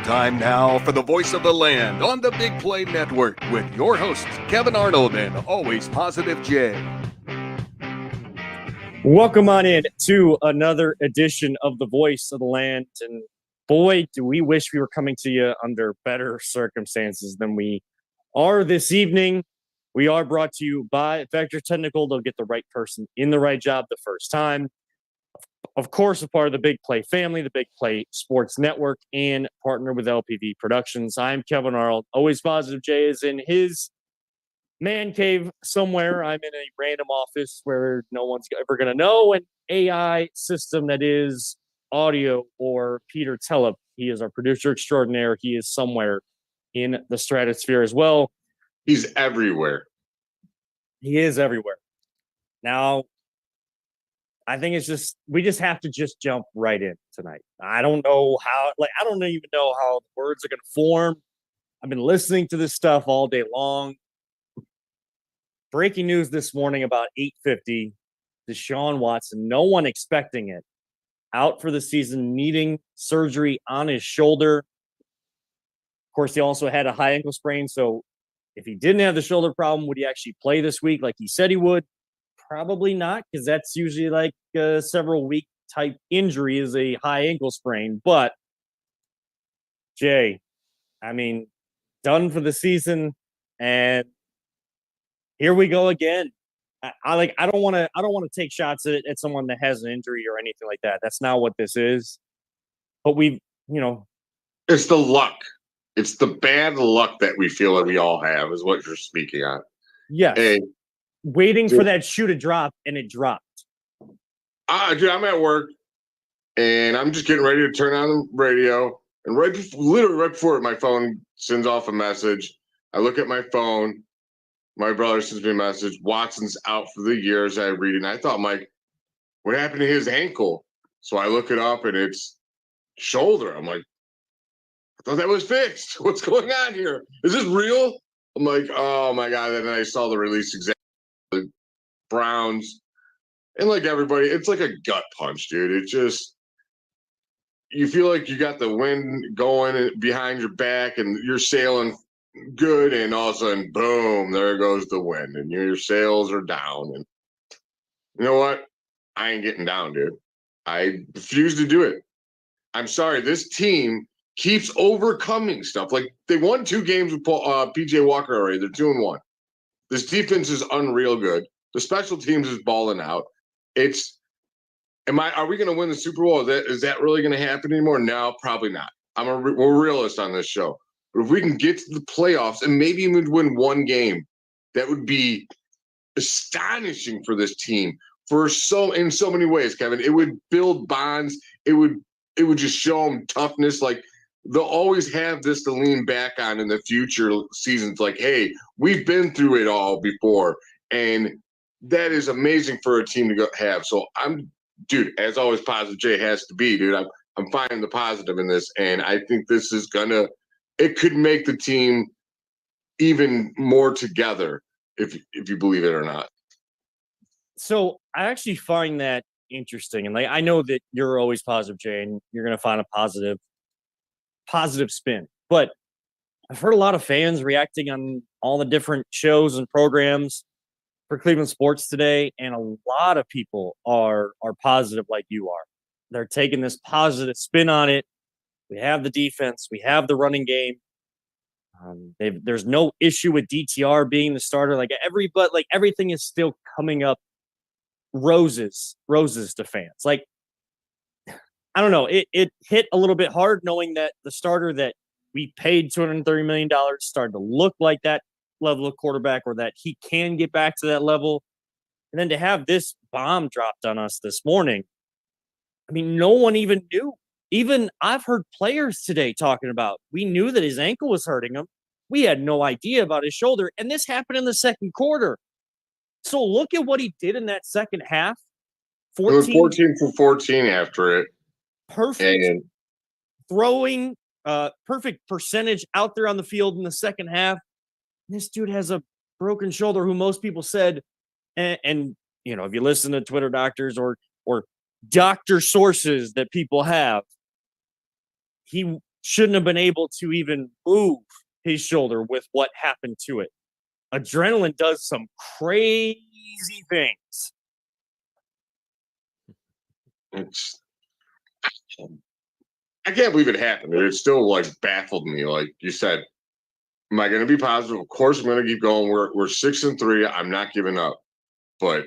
Time now for the voice of the land on the Big Play Network with your hosts, Kevin Arnold and Always Positive Jay. Welcome on in to another edition of the voice of the land. And boy, do we wish we were coming to you under better circumstances than we are this evening. We are brought to you by Vector Technical. They'll get the right person in the right job the first time. Of course, a part of the Big Play family, the Big Play Sports Network, and partner with LPV Productions. I'm Kevin Arnold. Always Positive Jay is in his man cave somewhere. I'm in a random office where no one's ever going to know an AI system that is audio or Peter Tellep. He is our producer extraordinaire. He is somewhere in the stratosphere as well. He's everywhere. He is everywhere. Now, I think we just have to just jump right in tonight. I don't know how, I don't even know how the words are going to form. I've been listening to this stuff all day long. Breaking news this morning about 8:50, Deshaun Watson, no one expecting it, out for the season, needing surgery on his shoulder. Of course, he also had a high ankle sprain, so if he didn't have the shoulder problem, would he actually play this week like he said he would? Probably not, because that's usually like a several week type injury is a high ankle sprain. But Jay, I mean, done for the season, and here we go again. I don't want to take shots at someone that has an injury or anything like that. That's not what this is. But it's the luck. It's the bad luck that we feel that we all have is what you're speaking on. Yes. Hey, waiting for that shoe to drop, and it dropped. Dude, I'm at work, and I'm just getting ready to turn on the radio, and literally right before my phone sends off a message, I look at my phone. My brother sends me a message. Watson's out for the year, as I read, and I thought, Mike, what happened to his ankle? So I look it up, and it's shoulder. I'm like, I thought that was fixed. What's going on here? Is this real? I'm like, oh my God. And then I saw the release exactly. The Browns, and like everybody, it's like a gut punch, dude. It's just, you feel like you got the wind going behind your back and you're sailing good, and all of a sudden, boom, there goes the wind, and your sails are down. And you know what? I ain't getting down, dude. I refuse to do it. I'm sorry. This team keeps overcoming stuff. Like, they won 2 games with PJ Walker already. They're 2-1. This defense is unreal good. The special teams is balling out. Are we going to win the Super Bowl? Is that really going to happen anymore? No, probably not. We're realists on this show. But if we can get to the playoffs and maybe even win 1 game, that would be astonishing for this team in so many ways, Kevin. It would build bonds. It would just show them toughness. Like, they'll always have this to lean back on in the future seasons. Like, hey, we've been through it all before. And that is amazing for a team to have. So dude, as always, Positive J has to be, dude. I'm finding the positive in this. And I think this is it could make the team even more together, if you believe it or not. So I actually find that interesting. And I know that you're always Positive Jay, and you're going to find a positive spin. But I've heard a lot of fans reacting on all the different shows and programs for Cleveland sports today, and a lot of people are positive like you are. They're taking this positive spin on it. We have the defense. We have the running game. There's no issue with DTR being the starter. Everything is still coming up roses to fans. Like, I don't know. It hit a little bit hard knowing that the starter that we paid $230 million started to look like that level of quarterback, or that he can get back to that level. And then to have this bomb dropped on us this morning, I mean, no one even knew. Even I've heard players today talking about, we knew that his ankle was hurting him. We had no idea about his shoulder. And this happened in the second quarter. So look at what he did in that second half. 14 for 14 after it. Perfect throwing, perfect percentage out there on the field in the second half. This dude has a broken shoulder, who most people said, and if you listen to Twitter doctors or doctor sources that people have, he shouldn't have been able to even move his shoulder with what happened to it. Adrenaline does some crazy things. It's I can't believe it happened. It still like baffled me. Like you said, am I going to be positive? Of course, I'm going to keep going. We're 6-3. I'm not giving up, but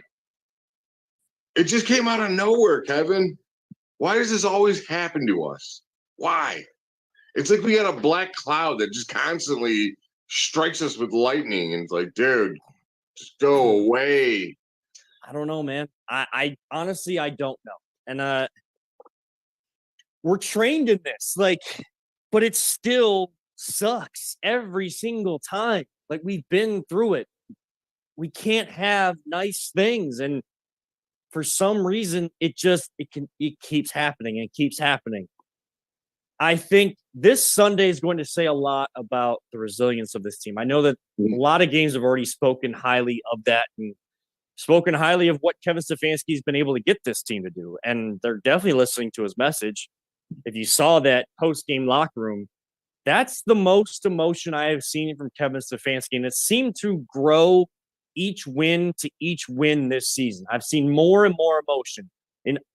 it just came out of nowhere, Kevin. Why does this always happen to us? Why? It's like we got a black cloud that just constantly strikes us with lightning, and it's like, dude, just go away. I don't know, man. I honestly I don't know. And we're trained in this, like, but it still sucks every single time. Like we've been through it. We can't have nice things, and for some reason, it keeps happening and keeps happening. I think this Sunday is going to say a lot about the resilience of this team. I know that a lot of games have already spoken highly of that and spoken highly of what Kevin Stefanski has been able to get this team to do, and they're definitely listening to his message. If you saw that post-game locker room, that's the most emotion I have seen from Kevin Stefanski, and it seemed to grow each win to each win this season. I've seen more and more emotion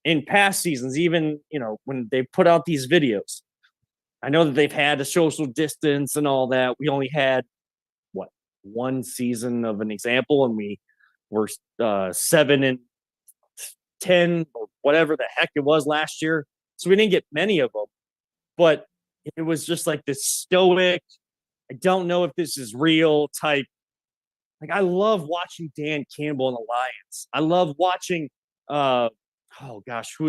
in past seasons, even when they put out these videos. I know that they've had a social distance and all that. We only had one season of an example, and we were 7-10 or whatever the heck it was last year. So we didn't get many of them, but it was just like this stoic, I don't know if this is real type. Like I love watching Dan Campbell and the Lions. I love watching, who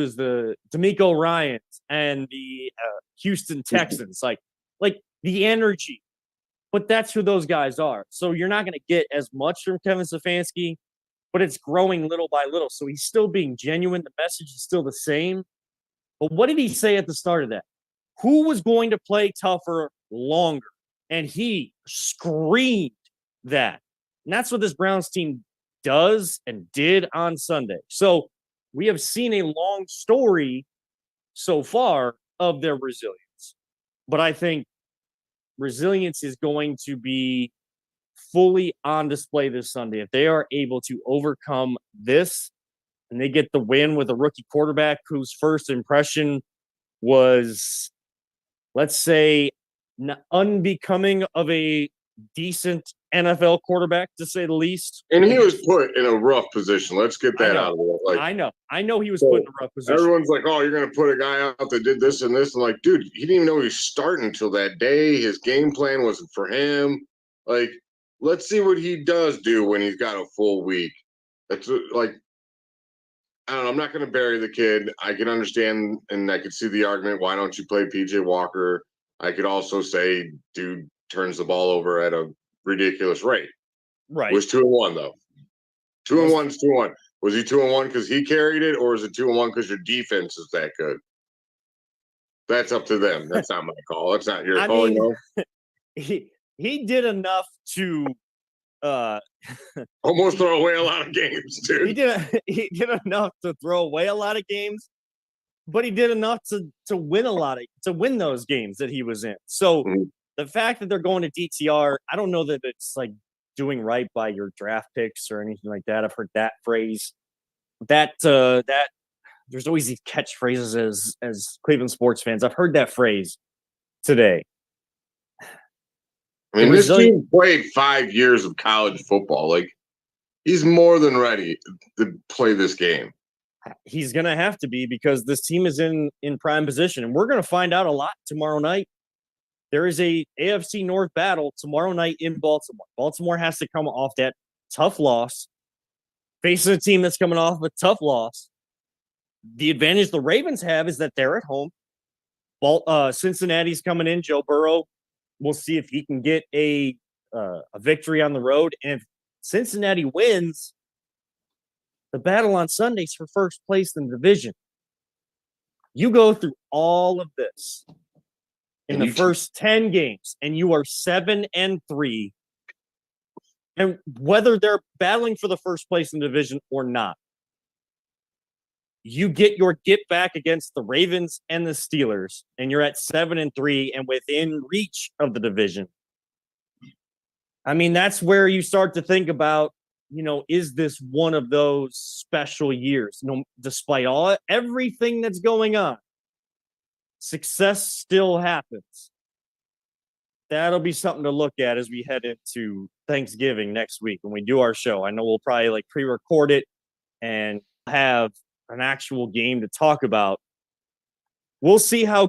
is the D'Amico Ryans and the Houston Texans? Like the energy, but that's who those guys are. So you're not going to get as much from Kevin Stefanski, but it's growing little by little. So he's still being genuine. The message is still the same. But what did he say at the start of that? Who was going to play tougher longer? And he screamed that. And that's what this Browns team does and did on Sunday. So we have seen a long story so far of their resilience. But I think resilience is going to be fully on display this Sunday. If they are able to overcome this and they get the win with a rookie quarterback whose first impression was, let's say, unbecoming of a decent NFL quarterback, to say the least. And he was put in a rough position. Let's get that out of the way. Like, I know he was put in a rough position. Everyone's like, oh, you're going to put a guy out that did this and this. And like, dude, he didn't even know he was starting until that day. His game plan wasn't for him. Like, let's see what he does do when he's got a full week. It's like, I don't know. I'm not going to bury the kid. I can understand and I can see the argument. Why don't you play PJ Walker? I could also say, dude turns the ball over at a ridiculous rate. Right. It was 2-1 though. 2-1 is 2-1. Was he 2-1 because he carried it, or is it 2-1 because your defense is that good? That's up to them. That's not my call. That's not your call. Mean, he did enough to almost throw away a lot of games, dude. He did enough to throw away a lot of games, but he did enough to win those games that he was in. So the fact that they're going to DTR, I don't know that it's like doing right by your draft picks or anything like that. I've heard that phrase. That there's always these catchphrases as Cleveland sports fans. I've heard that phrase today. I mean, this team played 5 years of college football. Like, he's more than ready to play this game. He's going to have to be, because this team is in prime position. And we're going to find out a lot tomorrow night. There is a AFC North battle tomorrow night in Baltimore. Baltimore has to come off that tough loss, facing a team that's coming off a tough loss. The advantage the Ravens have is that they're at home. Cincinnati's coming in. Joe Burrow, we'll see if he can get a victory on the road. And if Cincinnati wins, the battle on Sundays for first place in the division. You go through all of this in the first 10 games, and you are 7-3. And whether they're battling for the first place in the division or not, you get your get back against the Ravens and the Steelers, and you're at 7-3 and within reach of the division. I mean, that's where you start to think about, is this one of those special years? Despite everything that's going on, success still happens. That'll be something to look at as we head into Thanksgiving next week when we do our show. I know we'll probably pre-record it and have an actual game to talk about. We'll see how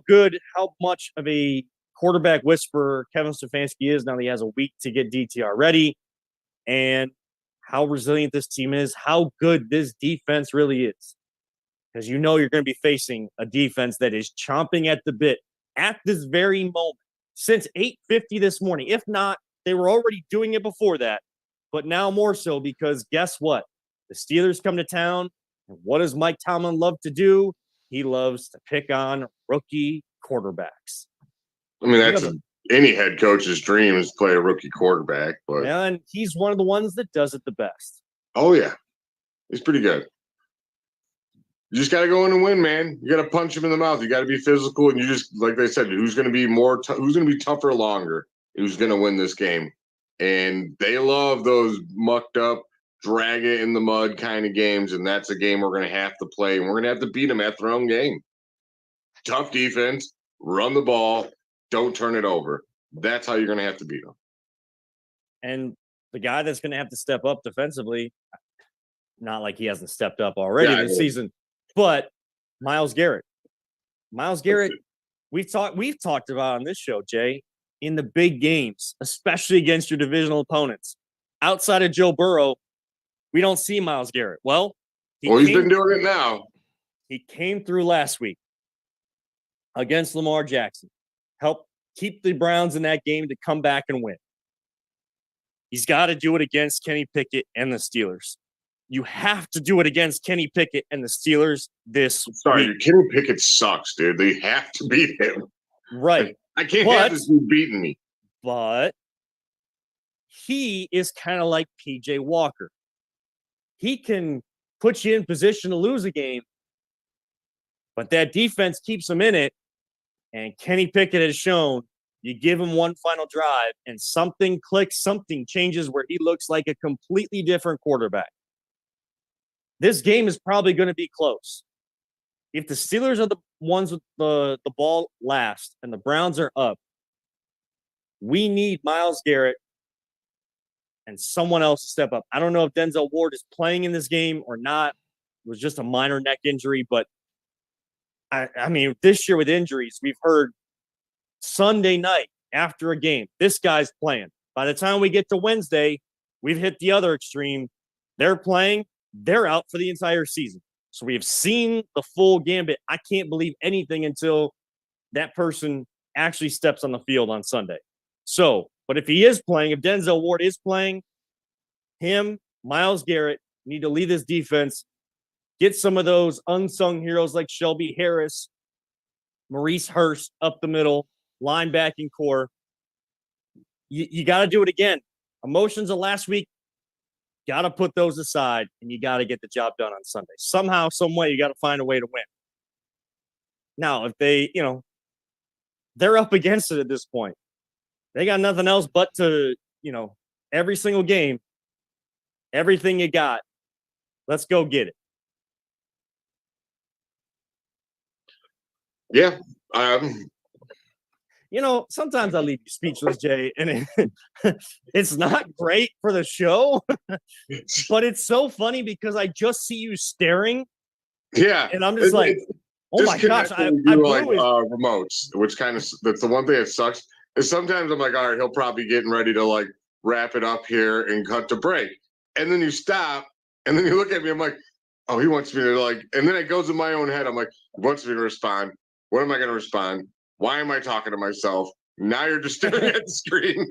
much of a quarterback whisperer Kevin Stefanski is now that he has a week to get DTR ready, and how resilient this team is, how good this defense really is. Because you're going to be facing a defense that is chomping at the bit at this very moment since 8:50 this morning. If not, they were already doing it before that, but now more so because guess what? The Steelers come to town, and what does Mike Tomlin love to do? He loves to pick on rookie quarterbacks. I mean, that's any head coach's dream is to play a rookie quarterback. But and he's one of the ones that does it the best. Oh, yeah. He's pretty good. You just got to go in and win, man. You got to punch him in the mouth. You got to be physical. And you just, like they said, who's going to be who's going to be tougher longer? Who's going to win this game? And they love those mucked up, drag it in the mud kind of games. And that's a game we're going to have to play. And we're going to have to beat them at their own game. Tough defense, run the ball, don't turn it over. That's how you're going to have to beat them. And the guy that's going to have to step up defensively, not like he hasn't stepped up already this season, but Myles Garrett. Myles Garrett, we've talked about on this show, Jay, in the big games, especially against your divisional opponents. Outside of Joe Burrow, we don't see Myles Garrett. Well, he's been doing it now. He came through last week against Lamar Jackson, helped keep the Browns in that game to come back and win. He's got to do it against Kenny Pickett and the Steelers. You have to do it against Kenny Pickett and the Steelers this week. Kenny Pickett sucks, dude. They have to beat him. Right. I can't have this dude beating me. But he is kind of like PJ Walker. He can put you in position to lose a game, but that defense keeps him in it. And Kenny Pickett has shown you give him one final drive and something clicks, something changes where he looks like a completely different quarterback. This game is probably going to be close. If the Steelers are the ones with the ball last and the Browns are up, we need Myles Garrett and someone else to step up. I don't know if Denzel Ward is playing in this game or not. It was just a minor neck injury, but I mean, this year with injuries, we've heard Sunday night after a game, this guy's playing. By the time we get to Wednesday, we've hit the other extreme. They're playing. They're out for the entire season. So we have seen the full gambit. I can't believe anything until that person actually steps on the field on Sunday. So, but if he is playing, if Denzel Ward is playing, him, Myles Garrett need to lead this defense. Get some of those unsung heroes like Shelby Harris, Maurice Hurst up the middle, linebacking core. You got to do it again. Emotions of last week, got to put those aside, and you got to get the job done on Sunday. Somehow, some way, you got to find a way to win. Now, if they, they're up against it at this point. They got nothing else but to, every single game, everything you got, let's go get it. Yeah. Sometimes I leave you speechless, Jay, and it's not great for the show, but it's so funny because I just see you staring. Yeah. And I'm just like, oh my gosh. I remotes, which kind of, that's the one thing that sucks is sometimes I'm like, all right, he'll probably getting ready to wrap it up here and cut to break. And then you stop and then you look at me, I'm like, oh, he wants me to and then it goes in my own head. I'm like, he wants me to respond. What am I going to respond? Why am I talking to myself? Now you're just staring at the screen.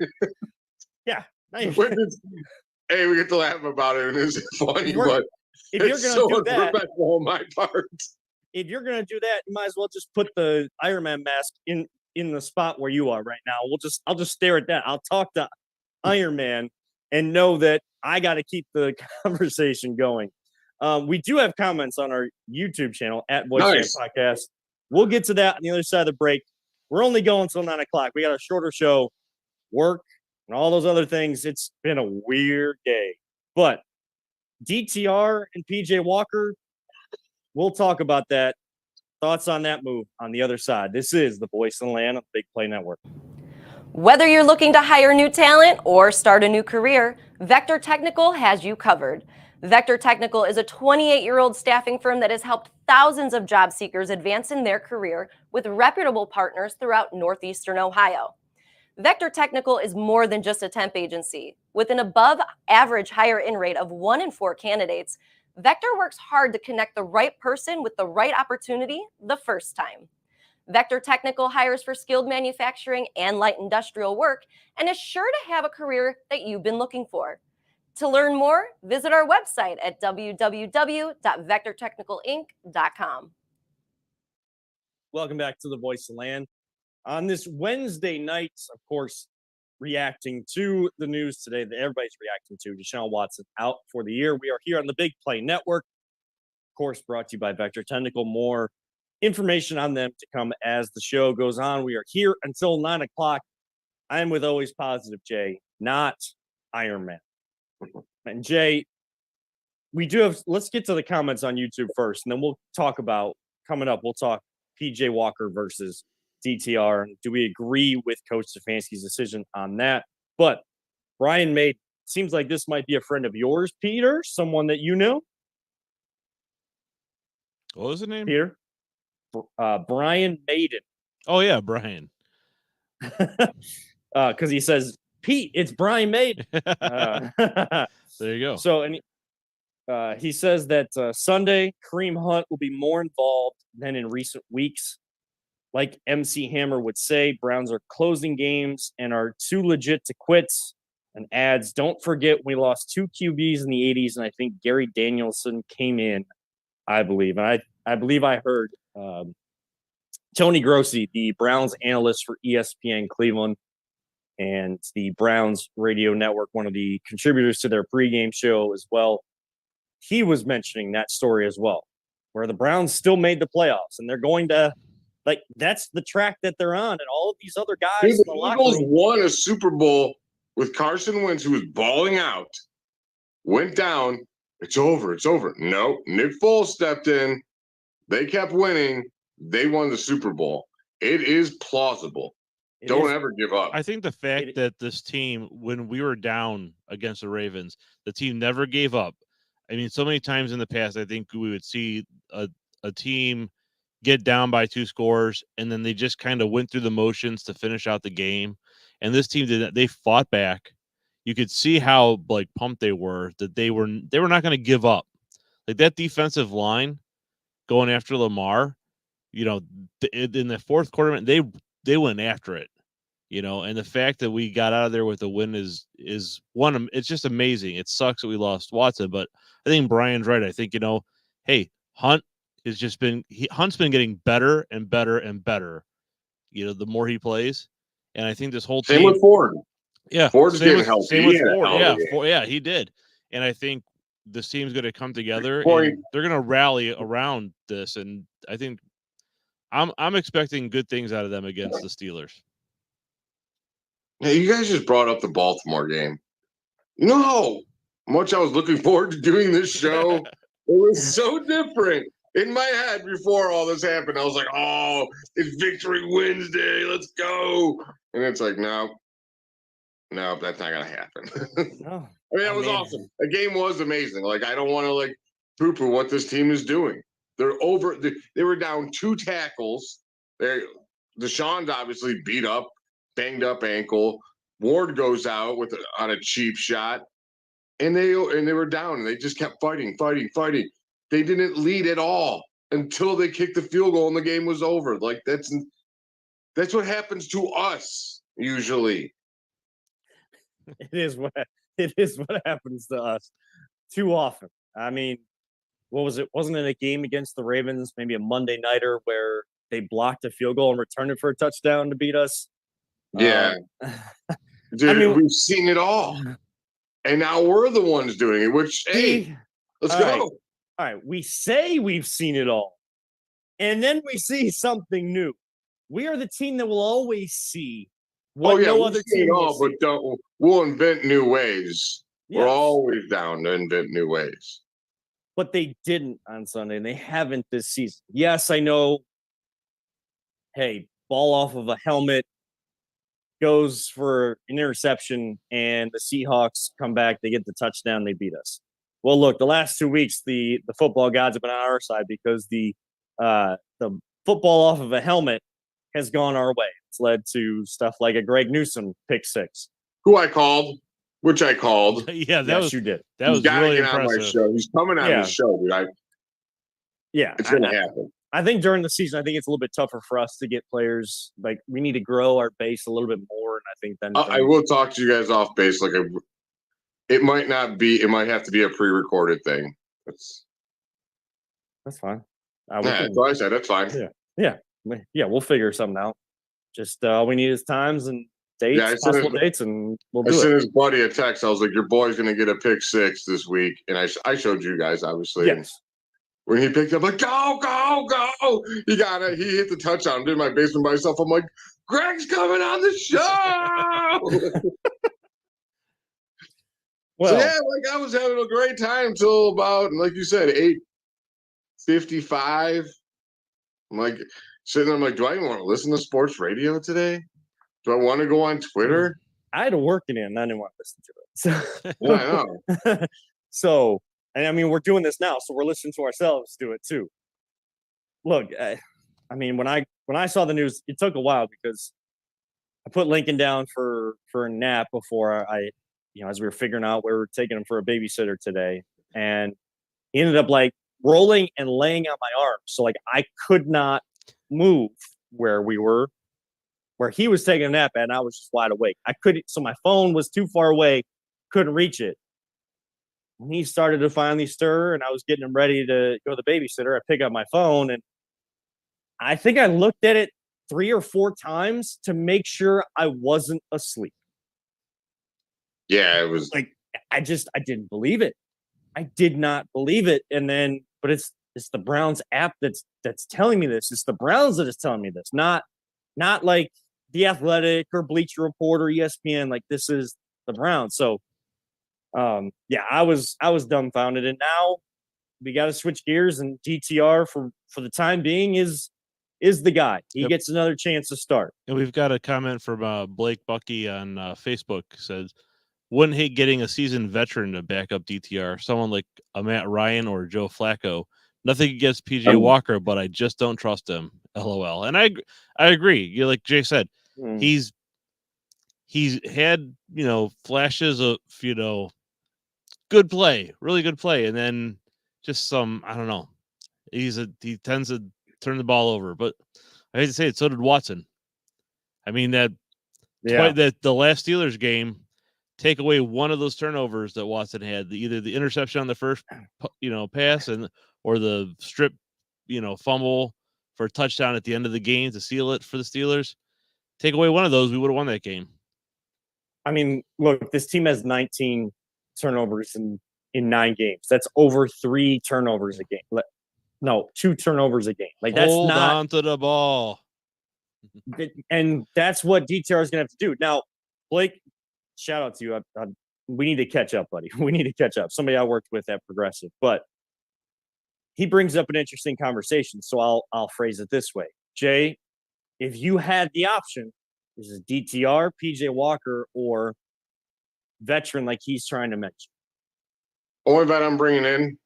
Yeah. Hey, we get to laugh about it, and it's funny, but if you're going to do that, on my part. If you're going to do that, you might as well just put the Iron Man mask in the spot where you are right now. I'll just stare at that. I'll talk to Iron Man and know that I got to keep the conversation going. We do have comments on our YouTube channel at Voice Nice. Land Podcast. We'll get to that on the other side of the break. We're only going till 9 o'clock. We got a shorter show, work, and all those other things. It's been a weird day. But DTR and PJ Walker, we'll talk about that. Thoughts on that move on the other side. This is the Voice of the Land on the Big Play Network. Whether you're looking to hire new talent or start a new career, Vector Technical has you covered. Vector Technical is a 28-year-old staffing firm that has helped thousands of job seekers advance in their career with reputable partners throughout Northeastern Ohio. Vector Technical is more than just a temp agency. With an above-average hire-in rate of 1 in 4 candidates, Vector works hard to connect the right person with the right opportunity the first time. Vector Technical hires for skilled manufacturing and light industrial work and is sure to have a career that you've been looking for. To learn more, visit our website at www.vectortechnicalinc.com. Welcome back to the Voice of the Land. On this Wednesday night, of course, reacting to the news today that everybody's reacting to, Deshaun Watson out for the year. We are here on the Big Play Network, of course, brought to you by Vector Technical. More information on them to come as the show goes on. We are here until 9 o'clock. I am with Always Positive Jay, not Iron Man. And Jay, we do have, let's get to the comments on YouTube first, and then we'll talk about, coming up, we'll talk PJ Walker versus DTR. Do we agree with Coach Stefanski's decision on that? But Brian Maiden, seems like this might be a friend of yours, Peter, someone that you know. What was the name? Peter? Brian Maiden. Oh, yeah, Brian. Because he says, Pete, it's Brian Maiden. There you go. So, and he says that Sunday, Kareem Hunt will be more involved than in recent weeks. Like MC Hammer would say, Browns are closing games and are too legit to quit. And adds, don't forget we lost 2 QBs in the 80s, and I think Gary Danielson came in, I believe. And I believe I heard Tony Grossi, the Browns analyst for ESPN Cleveland and the Browns radio network, one of the contributors to their pregame show as well. He was mentioning that story as well, where the Browns still made the playoffs and they're going to, like, that's the track that they're on. And all of these other guys Dude, in the the locker Eagles room. won a Super Bowl with Carson Wentz, who was balling out, went down. It's over. It's over. No, Nick Foles stepped in. They kept winning. They won the Super Bowl. It is plausible. Don't ever give up. I think the fact that this team, when we were down against the Ravens, the team never gave up. I mean, so many times in the past, I think we would see a team get down by 2 scores, and then they just kind of went through the motions to finish out the game. And this team did that. They fought back. You could see how like pumped they were, that they were not going to give up. Like that defensive line going after Lamar, you know, in the fourth quarter, they went after it. You know, and the fact that we got out of there with a win is one. It's just amazing. It sucks that we lost Watson, but I think Brian's right. I think, you know, hey, Hunt's been getting better and better and better. You know, the more he plays, and I think this whole team. Same with Ford. Yeah, Ford's getting healthy. Same with Ford. Yeah, he did, and I think this team's going to come together and they're going to rally around this, and I think I'm expecting good things out of them against the Steelers. Hey, you guys just brought up the Baltimore game. You know how much I was looking forward to doing this show? It was so different. In my head, before all this happened, I was like, oh, it's Victory Wednesday. Let's go. And it's like, no, that's not going to happen. No. I mean, that was awesome. The game was amazing. Like, I don't want to, like, poo-poo what this team is doing. They're over. They were down 2 tackles. Deshaun's obviously beat up. Banged up ankle. Ward goes out on a cheap shot, and they were down, and they just kept fighting. They didn't lead at all until they kicked the field goal, and the game was over. Like that's what happens to us usually. It is what happens to us too often. I mean, what was it? Wasn't it a game against the Ravens, maybe a Monday nighter, where they blocked a field goal and returned it for a touchdown to beat us? Yeah. Dude, I mean, we've seen it all. And now we're the ones doing it, which, hey, let's go. Right. All right, we say we've seen it all, and then we see something new. We are the team that will always see what no we'll other see it team will all, see. but we'll invent new ways. We're Yes. always down to invent new ways. But they didn't on Sunday, and they haven't this season. Yes, I know. Hey, ball off of a helmet goes for an interception, and the Seahawks come back. They get the touchdown. They beat us. Well, look, the last 2 weeks, the football gods have been on our side because the football off of a helmet has gone our way. It's led to stuff like a Greg Newsome pick six. Which I called. Yeah, You did. That was gotta really get on my impressive. show. He's coming on Yeah. the show, dude. It's gonna happen. I think during the season, I think it's a little bit tougher for us to get players. Like, we need to grow our base a little bit more, and I think then I will talk to you guys off base. Like, it might not be. It might have to be a pre-recorded thing. that's fine. That's what I said. That's fine. Yeah. We'll figure something out. Just all we need is times and dates, possible dates, and we'll do I it. sent his buddy a text. I was like, "Your boy's gonna get a pick six this week," and I showed you guys obviously. Yes. When he picked up, like, go, go, go! He got it. He hit the touchdown. Did my basement by himself. I'm like, Greg's coming on the show. Well, So, yeah, like I was having a great time till about, like you said, 8:55. I'm like sitting there, I'm like, do I even want to listen to sports radio today? Do I want to go on Twitter? I had to work it in. I didn't want to listen to it. So, Yeah, I know. so, and I mean, we're doing this now, so we're listening to ourselves do it too. Look, I mean, when I saw the news, it took a while because I put Lincoln down for a nap before I as we were figuring out where we were taking him for a babysitter today, and he ended up like rolling and laying on my arm, so like I could not move where he was taking a nap at, and I was just wide awake. I couldn't, so my phone was too far away, couldn't reach it. And he started to finally stir, and I was getting him ready to go to the babysitter. I pick up my phone, and I think I looked at it 3 or 4 times to make sure I wasn't asleep. Yeah, it was Like, I didn't believe it. I did not believe it. And then, but it's the Browns app that's telling me this. It's the Browns that is telling me this, not like The Athletic or Bleacher Report or ESPN. Like, this is the Browns. So, I was dumbfounded, and now we got to switch gears, and DTR for the time being is the guy. He gets another chance to start. And we've got a comment from Blake Bucky on Facebook. Says, wouldn't hate getting a seasoned veteran to back up DTR, someone like a Matt Ryan or Joe Flacco. Nothing against PJ Walker, but I just don't trust him. LOL. And I agree. You like Jay said, he's had flashes of good play, really good play, and then just some, I don't know. He tends to turn the ball over, but I hate to say it, so did Watson. I mean the last Steelers game, take away one of those turnovers that Watson had, either the interception on the first pass or the strip fumble for a touchdown at the end of the game to seal it for the Steelers. Take away one of those, we would have won that game. I mean, look, this team has 19 turnovers in 9 games. That's over 3 turnovers a game. No, 2 turnovers a game. Like, that's Hold not on to the ball. And that's what DTR is going to have to do. Now, Blake, shout out to you. We need to catch up, buddy. We need to catch up. Somebody I worked with at Progressive, but he brings up an interesting conversation. So I'll phrase it this way. Jay, if you had the option, this is DTR, PJ Walker, or veteran like he's trying to mention. only vet I'm bringing in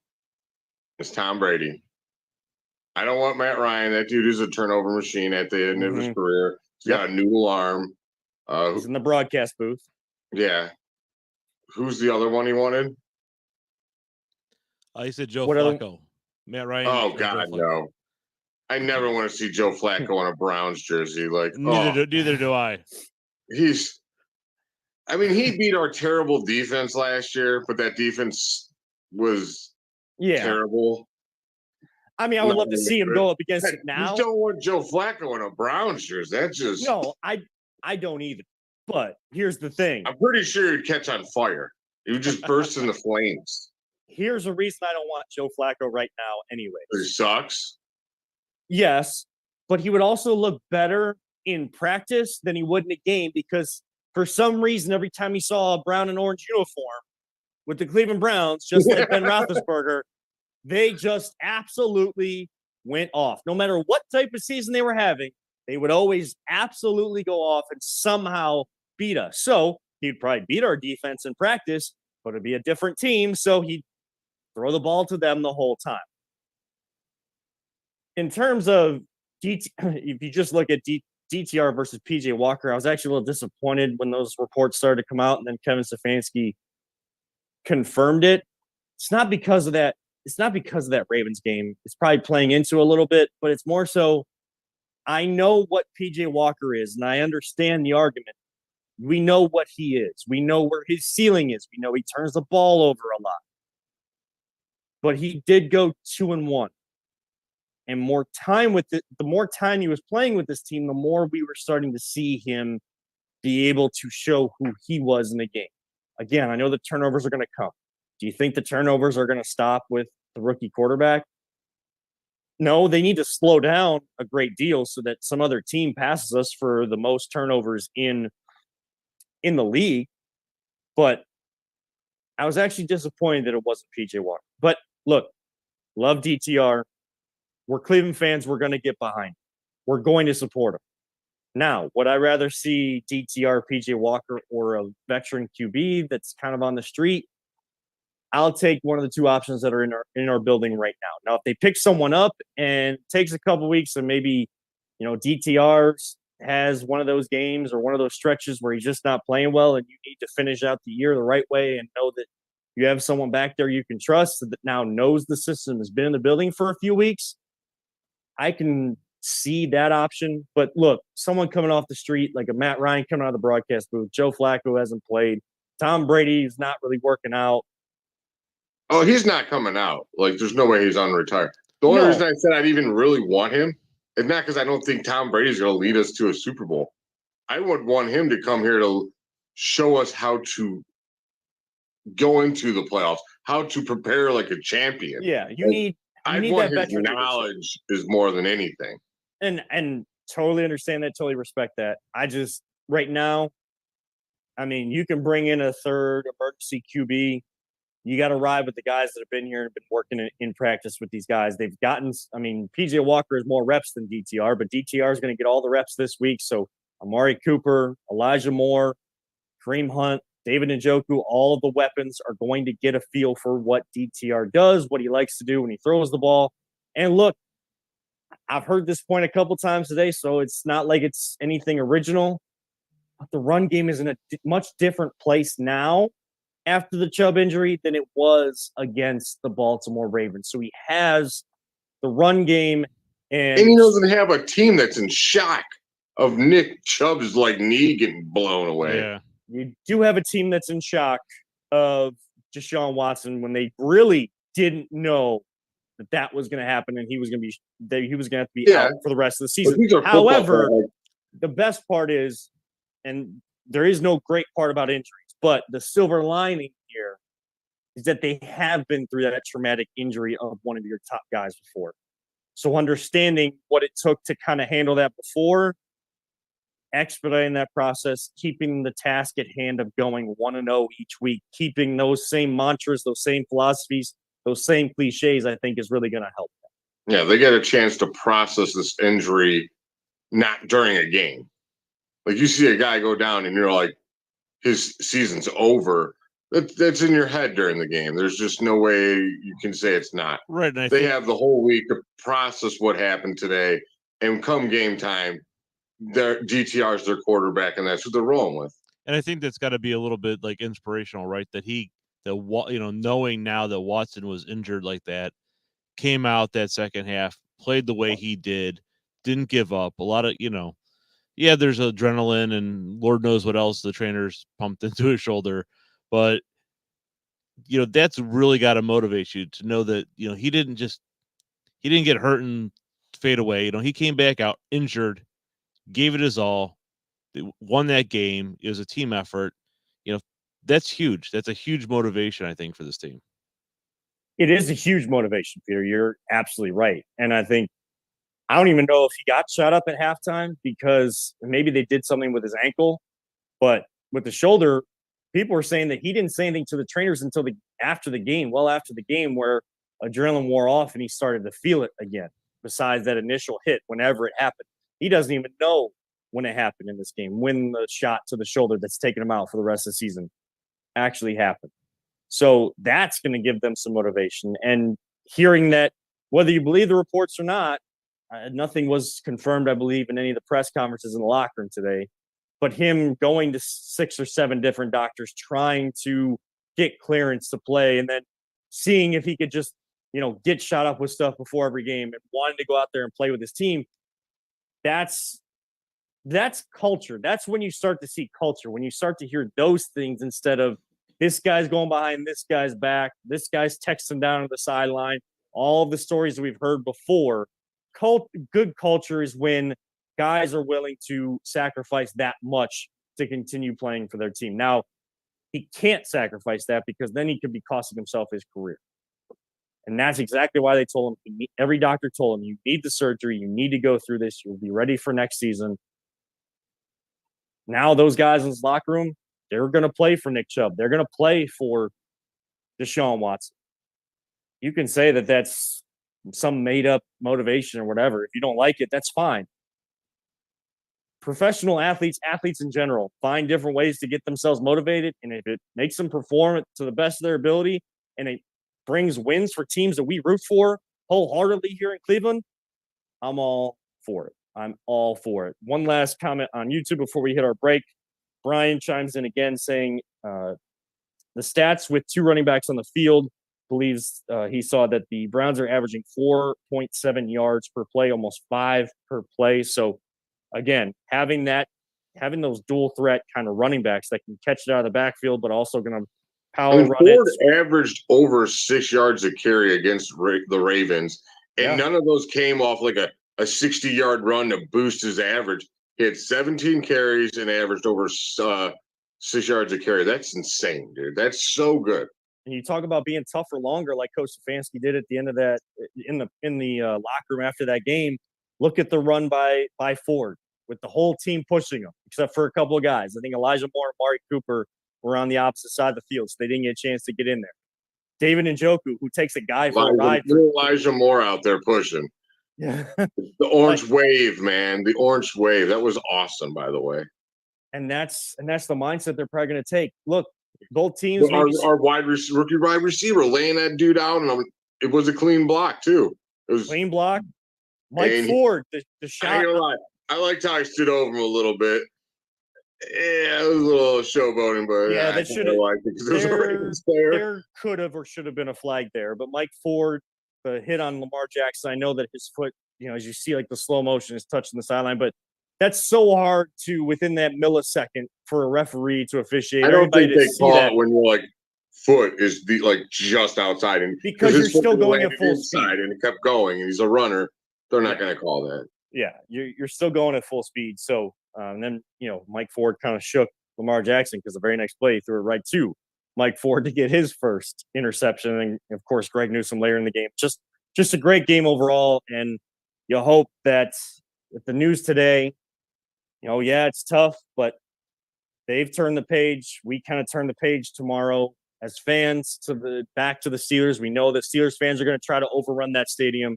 is Tom Brady. I don't want Matt Ryan. That dude is a turnover machine at the end of his career. He's got a noodle arm. He's in the broadcast booth. Yeah. Who's the other one he wanted? He said Joe Flacco. Matt Ryan. Oh, God, no. I never want to see Joe Flacco on a Browns jersey. Like, neither do I. He beat our terrible defense last year, but that defense was terrible. I mean, I would love to see him go up against it now. You don't want Joe Flacco in a Browns jersey. That's just no. I don't either. But here's the thing. I'm pretty sure he'd catch on fire. He would just burst into flames. Here's a reason I don't want Joe Flacco right now, He anyways. sucks. Yes, but he would also look better in practice than he would in a game because for some reason, every time he saw a brown and orange uniform with the Cleveland Browns, just like Ben Roethlisberger, they just absolutely went off. No matter what type of season they were having, they would always absolutely go off and somehow beat us. So he'd probably beat our defense in practice, but it'd be a different team. So he'd throw the ball to them the whole time. In terms of if you just look at DTR versus PJ Walker, I was actually a little disappointed when those reports started to come out, and then Kevin Stefanski confirmed it. It's not because of that. It's not because of that Ravens game. It's probably playing into a little bit, but it's more so I know what PJ Walker is, and I understand the argument. We know what he is. We know where his ceiling is. We know he turns the ball over a lot. But he did go 2-1. And more time with it, the more time he was playing with this team, the more we were starting to see him be able to show who he was in the game. Again, I know the turnovers are going to come. Do you think the turnovers are going to stop with the rookie quarterback? No, they need to slow down a great deal so that some other team passes us for the most turnovers in the league. But I was actually disappointed that it wasn't PJ Walker. But look, love DTR. We're Cleveland fans. We're going to get behind him. We're going to support him. Now, would I rather see DTR, PJ Walker, or a veteran QB that's kind of on the street? I'll take one of the two options that are in our building right now. Now, if they pick someone up and it takes a couple weeks and maybe, DTR has one of those games or one of those stretches where he's just not playing well and you need to finish out the year the right way and know that you have someone back there you can trust that now knows the system, has been in the building for a few weeks, I can see that option. But look, someone coming off the street, like a Matt Ryan coming out of the broadcast booth, Joe Flacco hasn't played, Tom Brady's not really working out. Oh, he's not coming out. Like, there's no way he's unretired. The only reason I said I'd even really want him is not because I don't think Tom Brady's going to lead us to a Super Bowl. I would want him to come here to show us how to go into the playoffs, how to prepare like a champion. Yeah, you need I want his knowledge is more than anything. And totally understand that, totally respect that. I just, right now, I mean, you can bring in a third emergency QB. You got to ride with the guys that have been here and been working in practice with these guys. They've gotten, PJ Walker has more reps than DTR, but DTR is going to get all the reps this week. So Amari Cooper, Elijah Moore, Kareem Hunt, David Njoku, all of the weapons are going to get a feel for what DTR does, what he likes to do when he throws the ball. And look, I've heard this point a couple times today, so it's not like it's anything original. But the run game is in a much different place now after the Chubb injury than it was against the Baltimore Ravens. So he has the run game. And he doesn't have a team that's in shock of Nick Chubb's knee getting blown away. Yeah. You do have a team that's in shock of Deshaun Watson when they really didn't know that was going to happen and he was going to have to be out for the rest of the season. However, the best part is, and there is no great part about injuries, but the silver lining here is that they have been through that traumatic injury of one of your top guys before. So understanding what it took to kind of handle that before, expediting that process, keeping the task at hand of going 1-0 each week, keeping those same mantras, those same philosophies, those same cliches, I think is really going to help them. Yeah, they get a chance to process this injury not during a game. Like you see a guy go down and you're like, his season's over. That's in your head during the game. There's just no way you can say it's not. Right. And they have the whole week to process what happened today, and come game time, their DTR's their quarterback, and that's what they're rolling with. And I think that's got to be a little bit inspirational, right? Knowing now that Watson was injured like that, came out that second half, played the way he did, didn't give up. A lot of, there's adrenaline and Lord knows what else the trainers pumped into his shoulder. But, that's really got to motivate you to know that, he didn't get hurt and fade away. He came back out injured, gave it his all, won that game. It was a team effort. That's huge. That's a huge motivation, I think, for this team. It is a huge motivation, Peter. You're absolutely right. And I don't even know if he got shot up at halftime because maybe they did something with his ankle, but with the shoulder, people were saying that he didn't say anything to the trainers until after the game, where adrenaline wore off and he started to feel it again, besides that initial hit whenever it happened. He doesn't even know when it happened in this game, when the shot to the shoulder that's taken him out for the rest of the season actually happened. So that's going to give them some motivation. And hearing that, whether you believe the reports or not, nothing was confirmed, I believe, in any of the press conferences in the locker room today. But him going to 6 or 7 different doctors trying to get clearance to play and then seeing if he could just, get shot up with stuff before every game and wanting to go out there and play with his team. That's culture. That's when you start to see culture, when you start to hear those things instead of this guy's going behind this guy's back, this guy's texting down to the sideline, all of the stories we've heard before. Good culture is when guys are willing to sacrifice that much to continue playing for their team. Now, he can't sacrifice that because then he could be costing himself his career. And that's exactly why they told him, every doctor told him, you need the surgery, you need to go through this, you'll be ready for next season. Now those guys in his locker room, they're going to play for Nick Chubb. They're going to play for Deshaun Watson. You can say that that's some made-up motivation or whatever. If you don't like it, that's fine. Professional athletes in general, find different ways to get themselves motivated, and if it makes them perform to the best of their ability and it brings wins for teams that we root for wholeheartedly here in Cleveland, I'm all for it. I'm all for it. One last comment on YouTube before we hit our break. Brian chimes in again saying the stats with 2 running backs on the field, believes he saw that the Browns are averaging 4.7 yards per play, almost 5 per play. So again, having those dual threat kind of running backs that can catch it out of the backfield, but also going to power run Ford it. averaged over 6 yards a carry against the Ravens, and none of those came off like a 60-yard run to boost his average. He had 17 carries and averaged over 6 yards a carry. That's insane, dude. That's so good. And you talk about being tough for longer, like Coach Stefanski did at the end of that in the locker room after that game. Look at the run by Ford with the whole team pushing him, except for a couple of guys. I think Elijah Moore and Amari Cooper were on the opposite side of the field, so they didn't get a chance to get in there. David Njoku, who takes a guy for a ride. Elijah Moore out there pushing. Yeah. The orange wave, man. The orange wave. That was awesome, by the way. And that's the mindset they're probably going to take. Look, both teams. Our rookie wide receiver laying that dude out, and it was a clean block too. It was clean block. Mike Ford, the shot. I ain't gonna lie. I liked how I stood over him a little bit. Yeah, it was a little showboating, but yeah, that should have liked it because there was a Ravens player. There could have or should have been a flag there, but Mike Ford, the hit on Lamar Jackson. I know that his foot, as you see, like the slow motion is touching the sideline, but that's so hard to within that millisecond for a referee to officiate. I don't think they call it when you're like foot is just outside, and because you're still going at full speed, and it kept going, and he's a runner. They're not going to call that. Yeah, you're still going at full speed. So and then Mike Ford kind of shook Lamar Jackson because the very next play he threw it right to Mike Ford to get his first interception, and of course Greg Newsome later in the game. Just a great game overall, and you hope that with the news today, it's tough, but they've turned the page. We kind of turn the page tomorrow as fans back to the Steelers. We know that Steelers fans are going to try to overrun that stadium,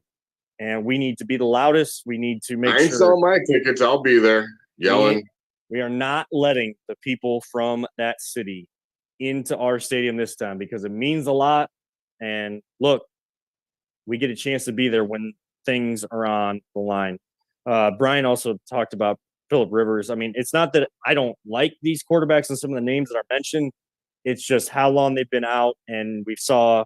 and we need to be the loudest. We need to make sure. I ain't selling my tickets. I'll be there yelling. We are not letting the people from that city into our stadium this time because it means a lot. And look, we get a chance to be there when things are on the line. Brian also talked about Phillip Rivers. I mean, it's not that I don't like these quarterbacks and some of the names that are mentioned. It's just how long they've been out, and we saw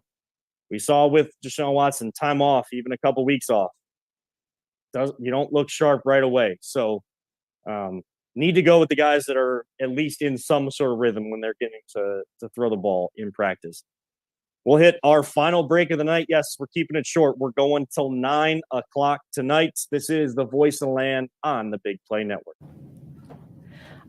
with Deshaun Watson, time off, even a couple weeks off. You don't look sharp right away. So need to go with the guys that are at least in some sort of rhythm when they're getting to throw the ball in practice. We'll hit our final break of the night. Yes, we're keeping it short. We're going till 9 o'clock tonight. This is the Voice of the Land on the Big Play Network.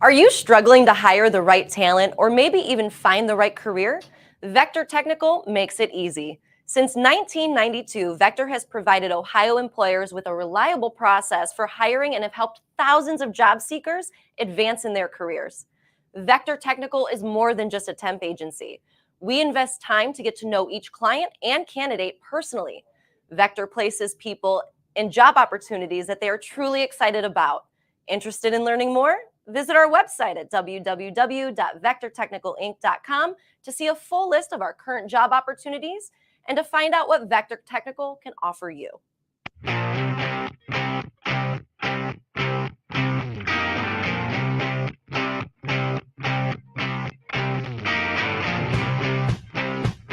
Are you struggling to hire the right talent or maybe even find the right career? Vector Technical makes it easy. Since 1992, Vector has provided Ohio employers with a reliable process for hiring and have helped thousands of job seekers advance in their careers. Vector Technical is more than just a temp agency. We invest time to get to know each client and candidate personally. Vector places people in job opportunities that they are truly excited about. Interested in learning more? Visit our website at www.vectortechnicalinc.com to see a full list of our current job opportunities and to find out what Vector Technical can offer you.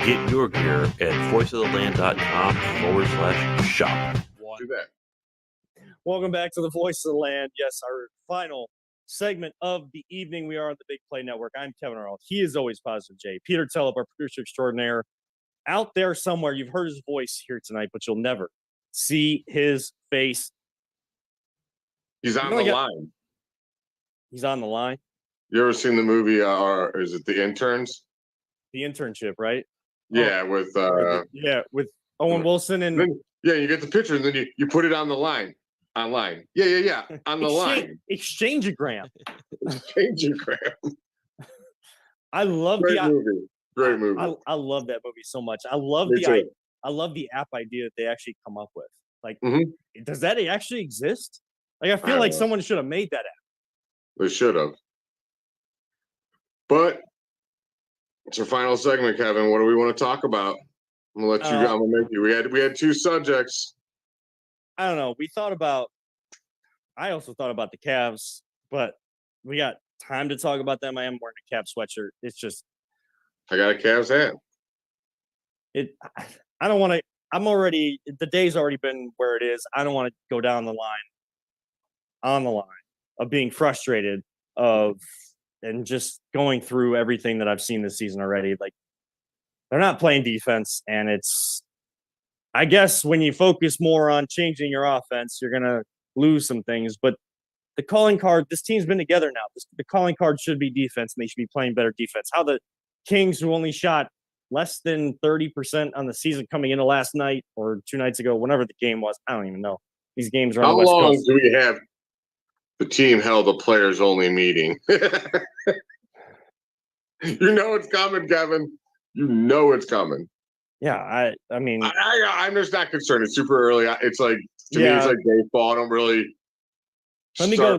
Get your gear at voiceoftheland.com/shop. Do that. Welcome back to the Voice of the Land. Yes, our final segment of the evening. We are on the Big Play Network. I'm Kevin Arnold. He is always Positive J. Peter Telep, our producer extraordinaire, out there somewhere. You've heard his voice here tonight, but you'll never see his face. He's on the line. He's on the line. You ever seen the movie, or is it The Interns? The Internship, right? Yeah, with with Owen Wilson and then, you get the picture and then you put it on the line. Online. Yeah. On the line. Exchangeogram. Exchangeogram. I love Great movie. Great movie. I love that movie so much. I love the app idea that they actually come up with. Like, does that actually exist? Like, I feel like someone should have made that app. They should have. But it's our final segment, Kevin. What do we want to talk about? I'm gonna let you go. I'm gonna make you. We had two subjects. I don't know. I also thought about the Cavs, but we got time to talk about them. I am wearing a Cavs sweatshirt. It's just I got a Cavs hat. I don't want to. The day's already been where it is. I don't want to go down the line of being frustrated and just going through everything that I've seen this season already. Like, they're not playing defense, and I guess when you focus more on changing your offense, you're going to lose some things. But the calling card, this team's been together now. The calling card should be defense, and they should be playing better defense. How the Kings, who only shot less than 30% on the season coming into last night or 2 nights ago, whenever the game was, I don't even know. These games are on the West Coast. How long do we have the team held a players-only meeting? You know it's coming, Kevin. You know it's coming. Yeah, I mean, I'm just not concerned. It's super early. It's like to me, it's like baseball. I don't really. Let me go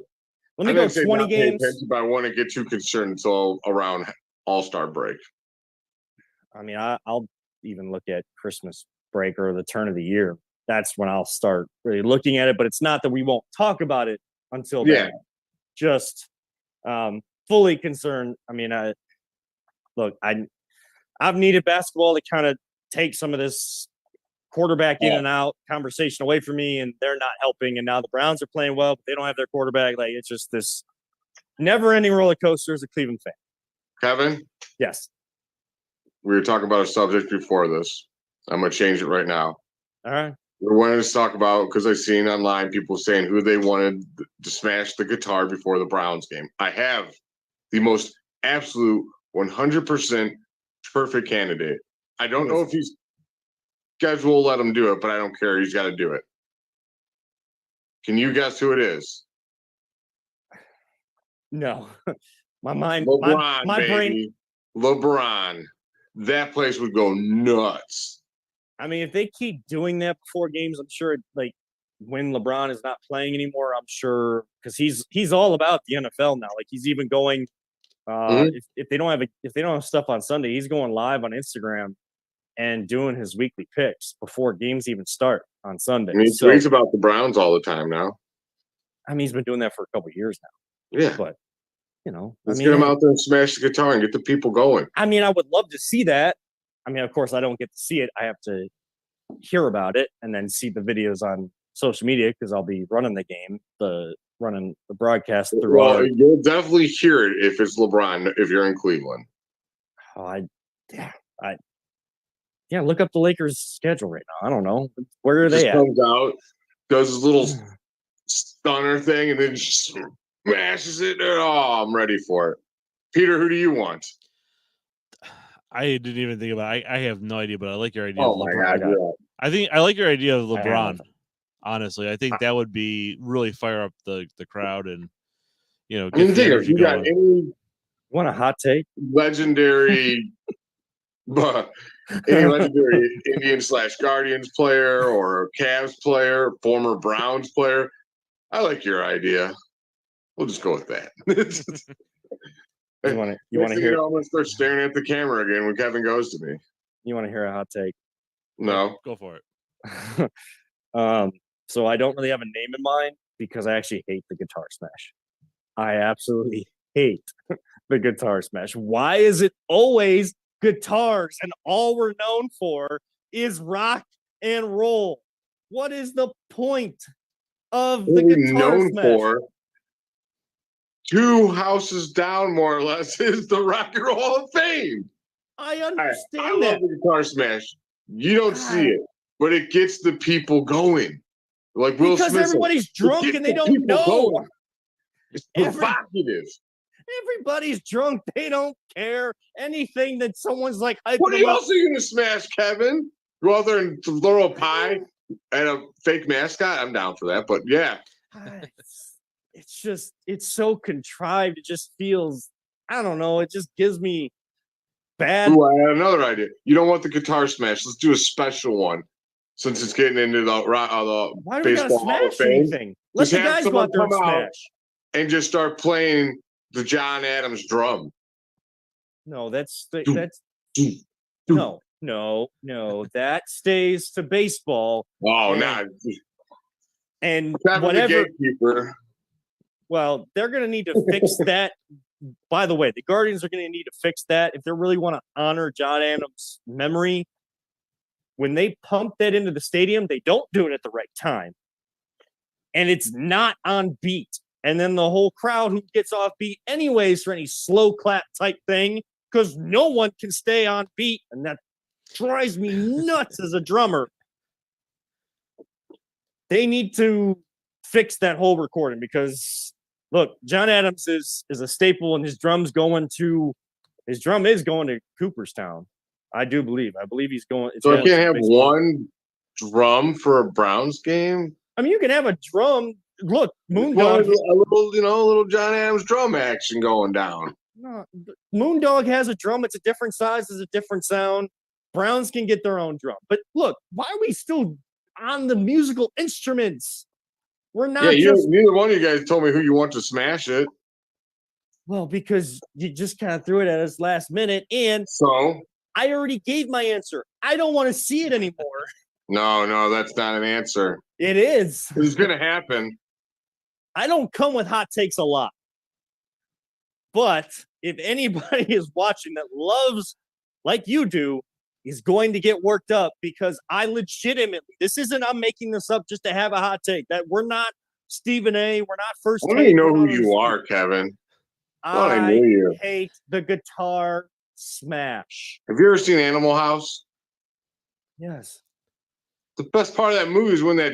20 games. But I want to get too concerned until around All-Star break. I mean, I'll even look at Christmas break or the turn of the year. That's when I'll start really looking at it. But it's not that we won't talk about it until then. Just fully concerned. I mean, I've needed basketball to kind of take some of this quarterback in and out conversation away from me, and they're not helping. And now the Browns are playing well, but they don't have their quarterback. Like, it's just this never-ending roller coaster as a Cleveland fan. Kevin? Yes. We were talking about a subject before this. I'm going to change it right now. All right. We wanted to talk about, because I've seen online people saying who they wanted to smash the guitar before the Browns game. I have the most absolute 100% perfect candidate. I don't know if he's schedule will let him do it, but I don't care. He's got to do it. Can you guess who it is? No. My mind, LeBron, my baby. brain. LeBron. That place would go nuts. I mean, if they keep doing that before games, I'm sure, like, when LeBron is not playing anymore, I'm sure, because he's all about the NFL now. Like, he's even going. If they don't have stuff on Sunday, he's going live on Instagram and doing his weekly picks before games even start on Sunday. I mean, he tweets about the Browns all the time now. I mean, he's been doing that for a couple of years now. Yeah, but you know, let's get him out there and smash the guitar and get the people going. I mean, I would love to see that. I mean, of course, I don't get to see it. I have to hear about it and then see the videos on social media because I'll be running the game, running the broadcast through. Well, you'll definitely hear it if it's LeBron. If you're in Cleveland, look up the Lakers' schedule right now. I don't know where are they at. Comes out, does his little stunner thing, and then smashes it. Oh, I'm ready for it. Peter, who do you want? I didn't even think about it. I have no idea, but I like your idea Oh of my LeBron. God! Yeah. I think I like your idea of I have LeBron. nothing. Honestly, I think that would be really fire up the crowd and I get mean, the think of energy you got going. any Want a hot take? legendary, any legendary Indian/Guardians player or Cavs player, former Browns player. I like your idea. We'll just go with that. You want to Next thing you hear? know, I'm gonna start staring at the camera again when Kevin goes to me. You want to hear a hot take? No, Go for it. So I don't really have a name in mind because I actually hate the guitar smash. I absolutely hate the guitar smash. Why is it always guitars and all we're known for is rock and roll? What is the point of the what we're guitar known smash? for 2 houses down, more or less, is the Rock and Roll Hall of Fame. I I understand love that. the guitar smash. You don't see God. it, but it gets the people going. Like Will Because Smith said, everybody's drunk "Get and they the don't people know. going." It's Every- provocative. Everybody's drunk. They don't care anything that someone's like hyping What are them you up. also going to smash, Kevin? Go out there and throw a pie and a fake mascot? I'm down for that, but yeah. It's just, it's so contrived. It just feels, I don't know. It just gives me bad. Ooh, I had another idea. You don't want the guitar smash. Let's do a special one since it's getting into the Why do we gotta Baseball Hall of smash Fame. anything? Let Just the have guys go someone out there and come out. smash. and just start playing the John Adams drum. No, that's Doom, that's doom, doom. no. That stays to baseball Oh, Yeah. nah. and Kevin the whatever. gatekeeper. Well, they're going to need to fix that. By the way, the Guardians are going to need to fix that if they really want to honor John Adams' memory. When they pump that into the stadium, they don't do it at the right time. And it's not on beat. And then the whole crowd who gets off beat anyways for any slow clap type thing, because no one can stay on beat. And that drives me nuts as a drummer. They need to fix that whole recording because look, John Adams is a staple, and his drum is going to Cooperstown. I do believe. I believe he's going. So I going can't to have baseball. one drum for a Browns game. I mean, you can have a drum. Look, Well, Moondog. a little John Adams drum action going down. No, Moondog has a drum. It's a different size. It's a different sound. Browns can get their own drum. But look, why are we still on the musical instruments? We're not neither one of you guys told me who you want to smash it. Well, because you just kind of threw it at us last minute, and So I already gave my answer. I don't want to see it anymore. no, that's not an answer. It is. It's gonna happen. I don't come with hot takes a lot. But if anybody is watching that loves, like you do, is going to get worked up because I legitimately, this isn't, I'm making this up just to have a hot take. That we're not Stephen A. We're not First I don't Take. even know we're who not you on are, Kevin. I I knew you. hate the guitar smash. Have you ever seen Animal House? Yes. The best part of that movie is when that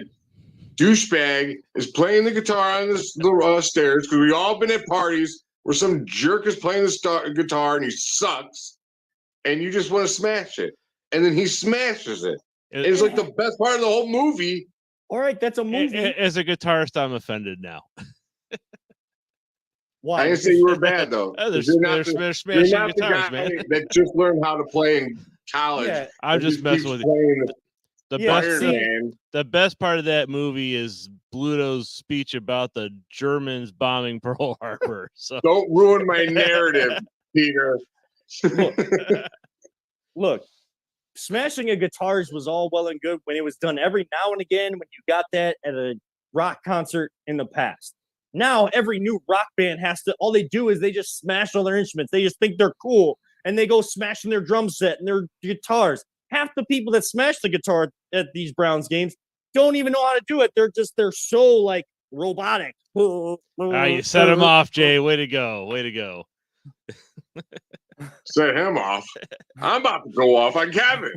douchebag is playing the guitar on the stairs, because we all been at parties where some jerk is playing the guitar and he sucks, and you just want to smash it, and then he smashes it. It's like the best part of the whole movie. All right, that's a movie. As a guitarist, I'm offended now. Why? I didn't say you were bad though. They're You're not smashing the guitars, guy man. that just learned how to play in college. Yeah. I'm and just messing keeps with you. playing The Yeah, best Iron see- Man. the best part of that movie is Bluto's speech about the Germans bombing Pearl Harbor. So Don't ruin my narrative, Peter. Look, smashing a guitars was all well and good when it was done every now and again when you got that at a rock concert in the past. Now every new rock band has to, all they do is they just smash all their instruments. They just think they're cool and they go smashing their drum set and their guitars. Half the people that smash the guitar at these Browns games don't even know how to do it. They're so like robotic. you set him off, Jay. Way to go. Way to go. Set him off. I'm about to go off on Kevin.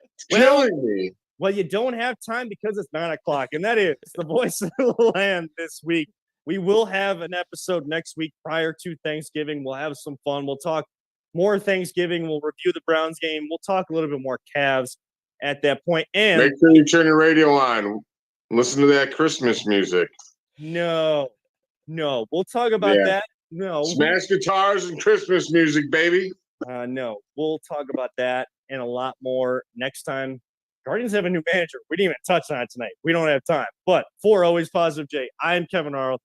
It's Well- killing me. Well, you don't have time because it's 9:00, and that is the voice of the land this week. We will have an episode next week prior to Thanksgiving. We'll have some fun. We'll talk more Thanksgiving. We'll review the Browns game. We'll talk a little bit more Cavs at that point. And Make sure you turn your radio on. Listen to that Christmas music. no, we'll talk about Yeah. that. No, Smash guitars and Christmas music, baby. no, we'll talk about that and a lot more next time. Guardians have a new manager. We didn't even touch on it tonight. We don't have time. But for Always Positive Jay, I am Kevin Arnold.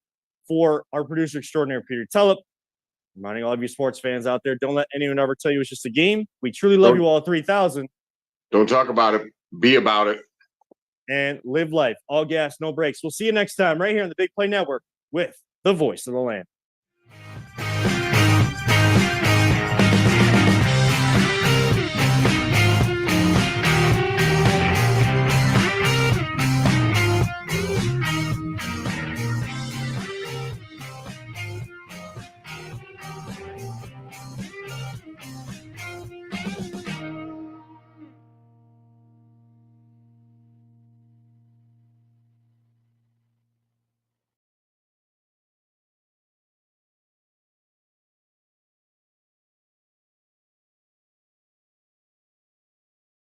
For our producer extraordinary, Peter Tellup, reminding all of you sports fans out there, don't let anyone ever tell you it's just a game. We truly love you all 3,000. Don't talk about it. Be about it. And live life. All gas, no brakes. We'll see you next time right here on the Big Play Network with the voice of the land.